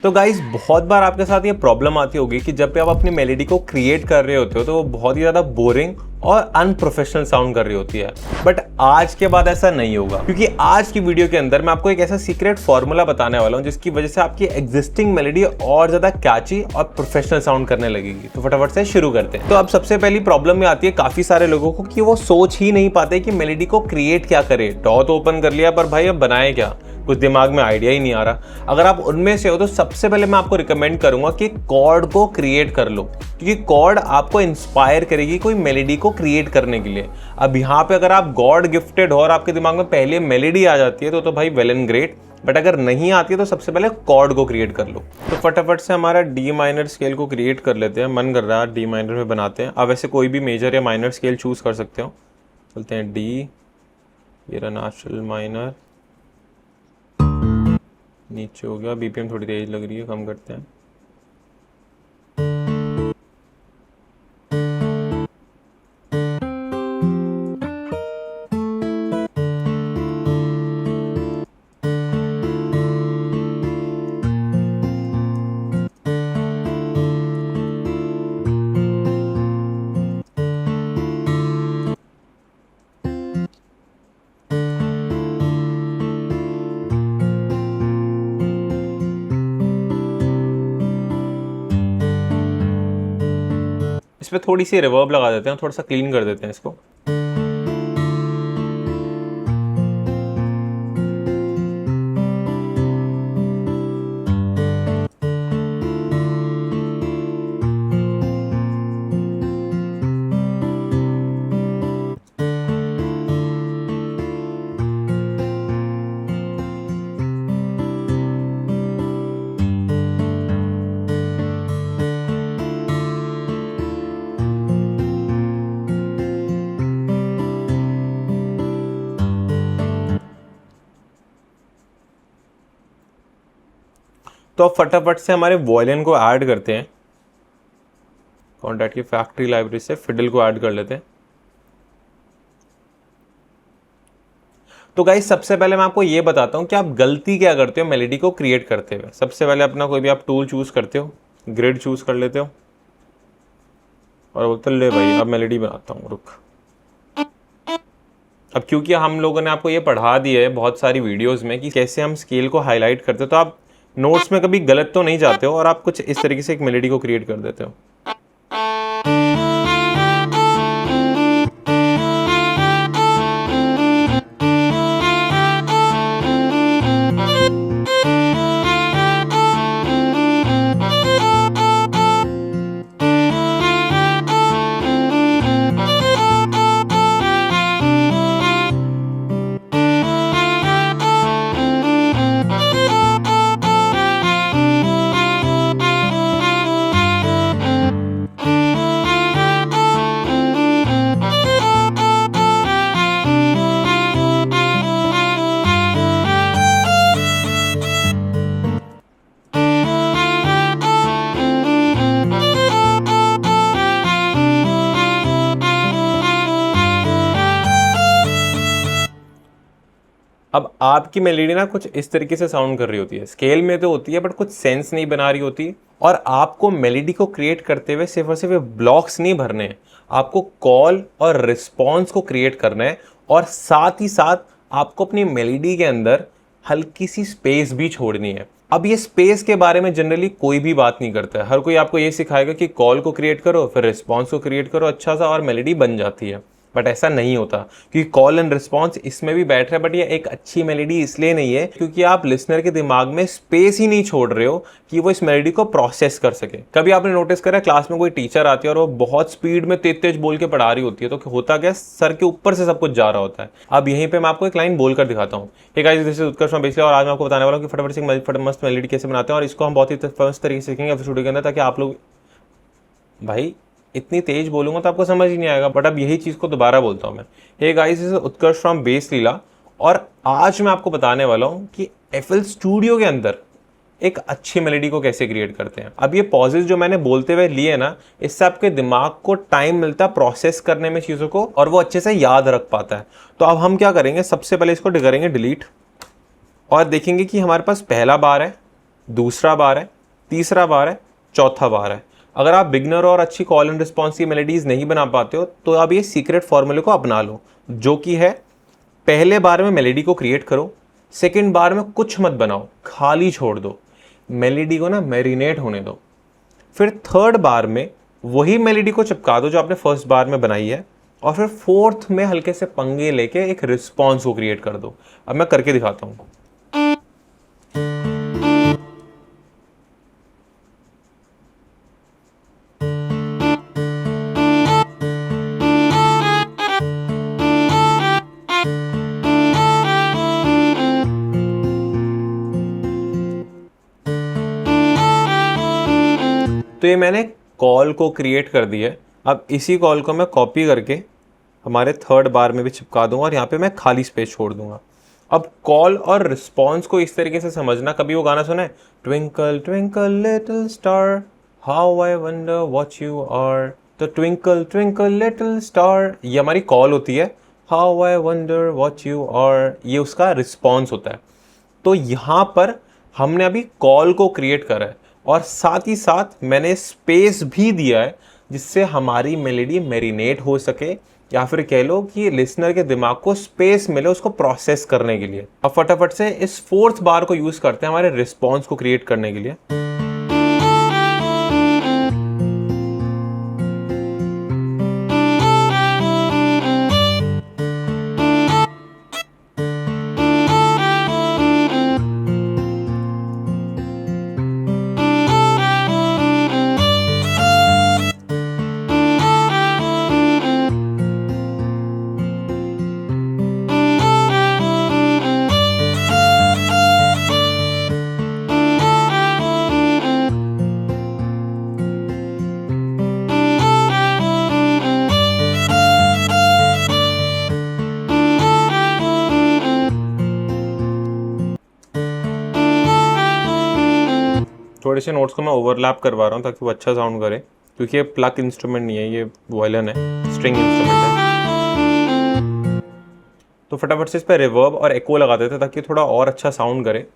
तो गाइज बहुत बार आपके साथ ये प्रॉब्लम आती होगी कि जब भी आप अपनी मेलोडी को क्रिएट कर रहे होते हो तो वो बहुत ही ज़्यादा बोरिंग और अनप्रोफेशनल साउंड कर रही होती है। बट आज के बाद ऐसा नहीं होगा, क्योंकि आज की वीडियो के अंदर मैं आपको एक ऐसा सीक्रेट फॉर्मूला बताने वाला हूँ जिसकी वजह से आपकी एग्जिस्टिंग मेलोडी और ज़्यादा कैची और प्रोफेशनल साउंड करने लगेगी। तो फटाफट से शुरू करते हैं। तो अब सबसे पहली प्रॉब्लम में आती है काफ़ी सारे लोगों को कि वो सोच ही नहीं पाते कि मेलोडी को क्रिएट क्या करे। डॉ तो ओपन कर लिया पर भाई अब बनाए क्या, कुछ दिमाग में आइडिया ही नहीं आ रहा। अगर आप उनमें से हो तो सबसे पहले मैं आपको रिकमेंड करूंगा कि कॉर्ड को क्रिएट कर लो, क्योंकि कॉर्ड आपको इंस्पायर करेगी कोई मेलोडी को क्रिएट करने के लिए। अब यहाँ पे अगर आप गॉड गिफ्टेड हो और आपके दिमाग में पहले मेलोडी आ जाती है तो भाई वेल एंड ग्रेट, बट अगर नहीं आती है तो सबसे पहले कॉर्ड को क्रिएट कर लो। तो फटाफट से हमारा डी माइनर स्केल को क्रिएट कर लेते हैं। मन कर रहा है डी माइनर में बनाते हैं। अब वैसे कोई भी मेजर या माइनर स्केल चूज कर सकते हो। चलते हैं डी, ये रहा नेचुरल माइनर, नीचे हो गया। बीपीएम थोड़ी तेज लग रही है, कम करते हैं। इस पे थोड़ी सी रिवर्ब लगा देते हैं, थोड़ा सा क्लीन कर देते हैं इसको। तो अब फटाफट से हमारे वॉयलिन को ऐड करते हैं। कॉन्टैक्ट की फैक्ट्री लाइब्रेरी से फिडल को ऐड कर लेते हैं। तो गाइस सबसे पहले मैं आपको ये बताता हूं कि आप गलती क्या करते हो मेलोडी को क्रिएट करते हुए। सबसे पहले अपना कोई भी आप टूल चूज करते हो, ग्रिड चूज कर लेते हो और बोलते ले भाई अब मेलोडी बनाता हूँ, रुक। अब क्योंकि हम लोगों ने आपको ये पढ़ा दिया है बहुत सारी वीडियोस में कि कैसे हम स्केल को हाईलाइट करते हो, तो आप नोट्स में कभी गलत तो नहीं जाते हो और आप कुछ इस तरीके से एक मेलोडी को क्रिएट कर देते हो। अब आपकी मेलोडी ना कुछ इस तरीके से साउंड कर रही होती है, स्केल में तो होती है बट कुछ सेंस नहीं बना रही होती। और आपको मेलोडी को क्रिएट करते हुए सिर्फ और सिर्फ ब्लॉक्स नहीं भरने हैं, आपको कॉल और रिस्पॉन्स को क्रिएट करना है। और साथ ही साथ आपको अपनी मेलोडी के अंदर हल्की सी स्पेस भी छोड़नी है। अब ये स्पेस के बारे में जनरली कोई भी बात नहीं करता है। हर कोई आपको ये सिखाएगा कि कॉल को क्रिएट करो, फिर रिस्पॉन्स को क्रिएट करो अच्छा सा और मेलोडी बन जाती है। बट ऐसा नहीं होता, क्योंकि कॉल एंड रिस्पॉन्स इसमें भी बैठ रहा है, बट ये एक अच्छी मेलोडी इसलिए नहीं है क्योंकि आप लिसनर के दिमाग में स्पेस ही नहीं छोड़ रहे हो कि वो इस मेलोडी को प्रोसेस कर सके। कभी आपने नोटिस करा क्लास में कोई टीचर आती है और वो बहुत स्पीड में तेज तेज बोल के पढ़ा रही होती है, तो होता क्या, सर के ऊपर से सब कुछ जा रहा होता है। अब यहीं पर मैं आपको एक लाइन बोलकर दिखाता हूँ। Hey guys, this is Utkarsh from बेसली, और आज मैं आपको बताने वाला हूँ कि फटाफट से मस्त मेलोडी कैसे बनाते हैं। और इसको हम बहुत ही मस्त तरीके से सीखेंगे स्टूडियो के अंदर, ताकि आप लोग, भाई इतनी तेज बोलूंगा तो आपको समझ ही नहीं आएगा। बट अब यही चीज को दोबारा बोलता हूं मैं। Hey guys, this is Utkarsh from base Leela, और आज मैं आपको बताने वाला हूं कि FL स्टूडियो के अंदर एक अच्छी मेलोडी को कैसे क्रिएट करते हैं। अब ये पॉजेज जो मैंने बोलते हुए लिए ना, इससे आपके दिमाग को टाइम मिलता है प्रोसेस करने में चीज़ों को, और वो अच्छे से याद रख पाता है। तो अब हम क्या करेंगे, सबसे पहले इसको करेंगे डिलीट, और देखेंगे कि हमारे पास पहला बार है, दूसरा बार है, तीसरा बार है, चौथा बार है। अगर आप बिगनर और अच्छी कॉल एंड रिस्पॉन्स की मेलेडीज नहीं बना पाते हो तो आप ये सीक्रेट फॉर्मूले को अपना लो, जो कि है पहले बार में मेलेडी को क्रिएट करो, सेकेंड बार में कुछ मत बनाओ, खाली छोड़ दो, मेलेडी को ना मैरिनेट होने दो। फिर थर्ड बार में वही मेलेडी को चिपका दो जो आपने फर्स्ट बार में बनाई है, और फिर फोर्थ में हल्के से पंगे लेके एक रिस्पॉन्स को क्रिएट कर दो। अब मैं करके दिखाता हूं। तो ये मैंने कॉल को क्रिएट कर दिया है। अब इसी कॉल को मैं कॉपी करके हमारे थर्ड बार में भी चिपका दूंगा और यहाँ पे मैं खाली स्पेस छोड़ दूंगा। अब कॉल और रिस्पॉन्स को इस तरीके से समझना, कभी वो गाना सुना है, twinkle twinkle little star how I wonder what you are. तो ट्विंकल ट्विंकल लिटिल स्टार ये हमारी कॉल होती है, how I wonder what you are ये उसका रिस्पॉन्स होता है। तो यहाँ पर हमने अभी कॉल को क्रिएट करा है और साथ ही साथ मैंने स्पेस भी दिया है जिससे हमारी मेलेडी मैरिनेट हो सके, या फिर कह लो कि लिसनर के दिमाग को स्पेस मिले उसको प्रोसेस करने के लिए। अब फटाफट से इस फोर्थ बार को यूज करते हैं हमारे रिस्पॉन्स को क्रिएट करने के लिए। थोड़े से नोट्स को मैं ओवरलैप करवा रहा हूँ ताकि वो अच्छा साउंड करे, क्योंकि ये प्लग इंस्ट्रूमेंट नहीं है, ये वायलिन है, स्ट्रिंग इंस्ट्रूमेंट है। तो फटाफट से इस पर रिवर्ब और एको लगा देते हैं ताकि थोड़ा और अच्छा साउंड करे।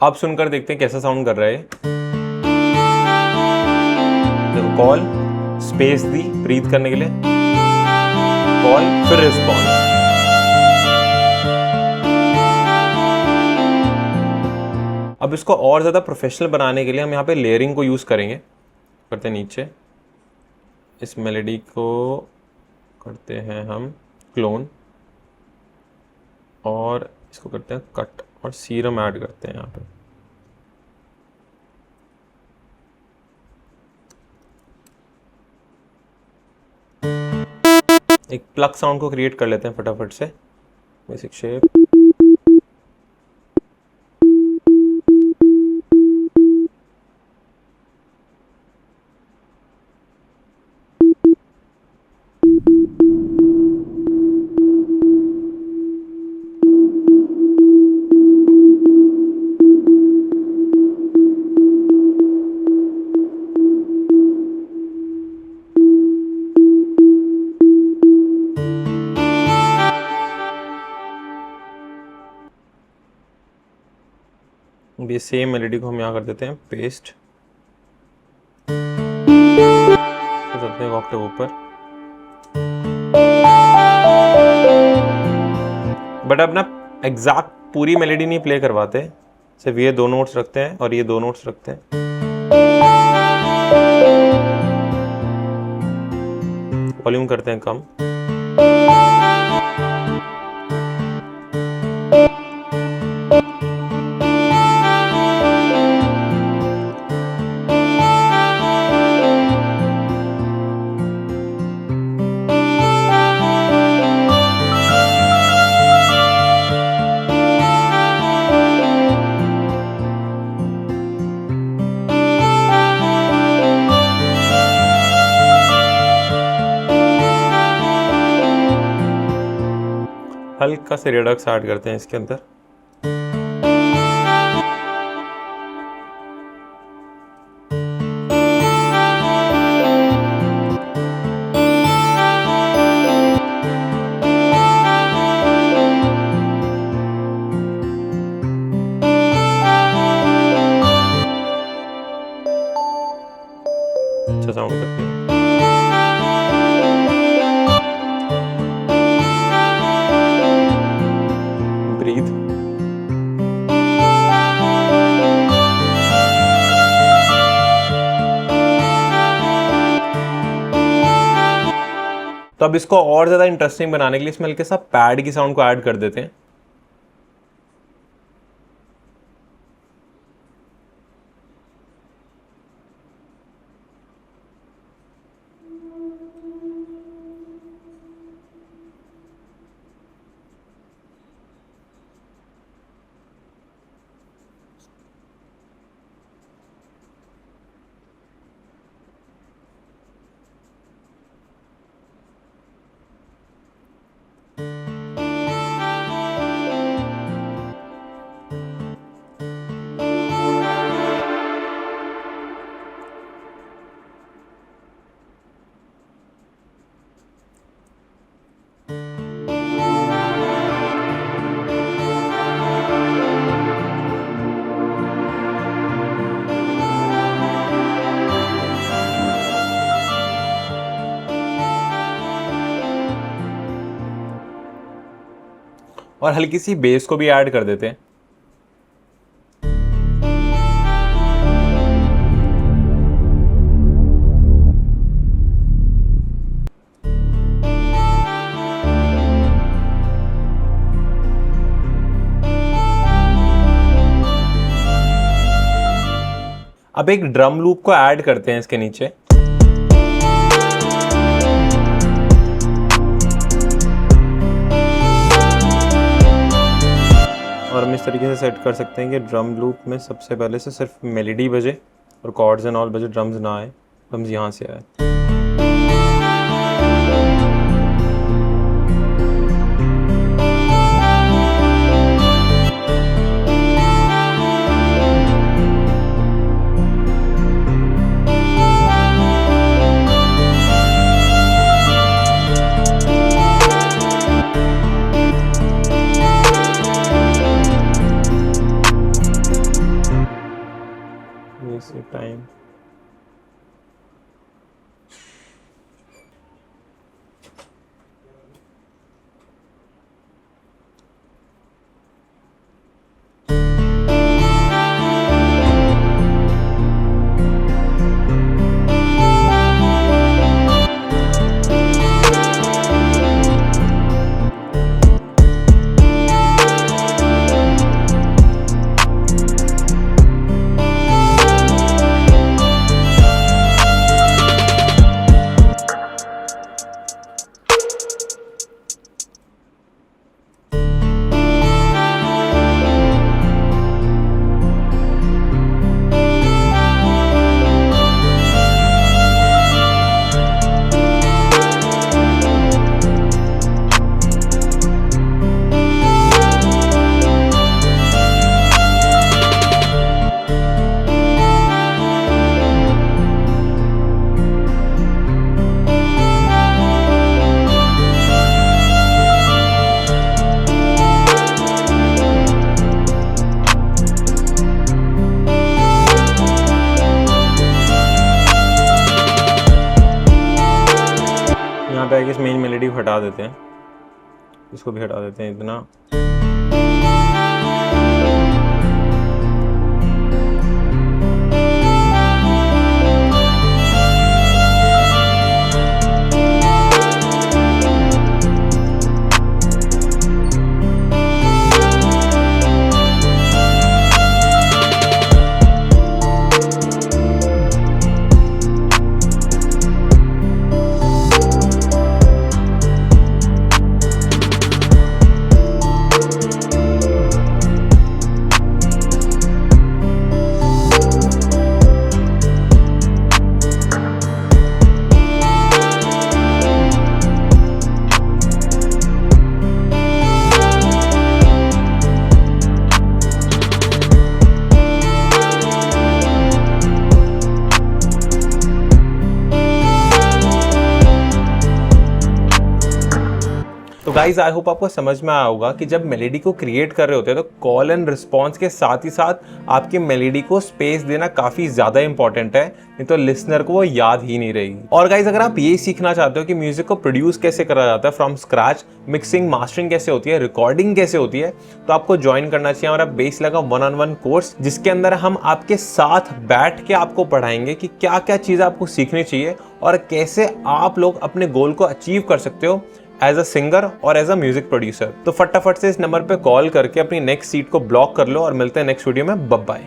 अब सुनकर देखते हैं कैसा साउंड कर रहा है। देखो, कॉल, स्पेस दी ब्रीथ करने के लिए, कॉल फिर रिस्पॉन्स। अब इसको और ज़्यादा प्रोफेशनल बनाने के लिए हम यहाँ पे लेयरिंग को यूज़ करेंगे। करते हैं नीचे, इस मेलेडी को करते हैं हम क्लोन और इसको करते हैं कट और सीरम ऐड करते हैं यहाँ पे। एक प्लग साउंड को क्रिएट कर लेते हैं फटाफट से, बेसिक शेप। ये सेम मेलेडी को हम यहाँ कर देते हैं पेस्ट, करते हैं ऑक्टेव ऊपर। बट अब ना एग्जैक्ट पूरी मेलेडी नहीं प्ले करवाते, सिर्फ ये दो नोट्स रखते हैं और ये दो नोट्स रखते हैं। वॉल्यूम करते हैं कम। हल्का से रिडक्स ऐड करते हैं इसके अंदर। अच्छा साउंड करती है। ब्रीथ। तो अब इसको और ज़्यादा इंटरेस्टिंग बनाने के लिए इसमें हल्के सा पैड की साउंड को ऐड कर देते हैं। और हल्की सी बेस को भी ऐड कर देते हैं। अब एक ड्रम लूप को ऐड करते हैं इसके नीचे। और हम इस तरीके से सेट कर सकते हैं कि ड्रम लूप में सबसे पहले से सिर्फ मेलोडी बजे और कॉर्ड्स एंड ऑल बजे, ड्रम्स ना आए, ड्रम्स यहाँ से आए। टाइम यहाँ पे इस मेन मेलोडी को हटा देते हैं, इसको भी हटा देते हैं इतना। तो गाइज आई होप आपको समझ में आया होगा कि जब मेलेडी को क्रिएट कर रहे होते हैं तो कॉल एंड रिस्पॉन्स के साथ ही साथ आपकी मेलेडी को स्पेस देना काफी ज्यादा इंपॉर्टेंट है, नहीं तो लिसनर को वो याद ही नहीं रहेगी। और गाइज अगर आप ये सीखना चाहते हो कि म्यूजिक को प्रोड्यूस कैसे करा जाता है फ्रॉम स्क्रैच, मिक्सिंग मास्टरिंग कैसे होती है, रिकॉर्डिंग कैसे होती है, तो आपको ज्वाइन करना चाहिए हमारा बेस लगा 1-on-1 कोर्स, जिसके अंदर हम आपके साथ बैठ के आपको पढ़ाएंगे कि क्या क्या चीज़ आपको सीखनी चाहिए और कैसे आप लोग अपने गोल को अचीव कर सकते हो एज अ सिंगर और एज अ म्यूजिक प्रोड्यूसर। तो फटाफट से इस नंबर पे कॉल करके अपनी नेक्स्ट सीट को ब्लॉक कर लो और मिलते हैं नेक्स्ट वीडियो में। Bye bye.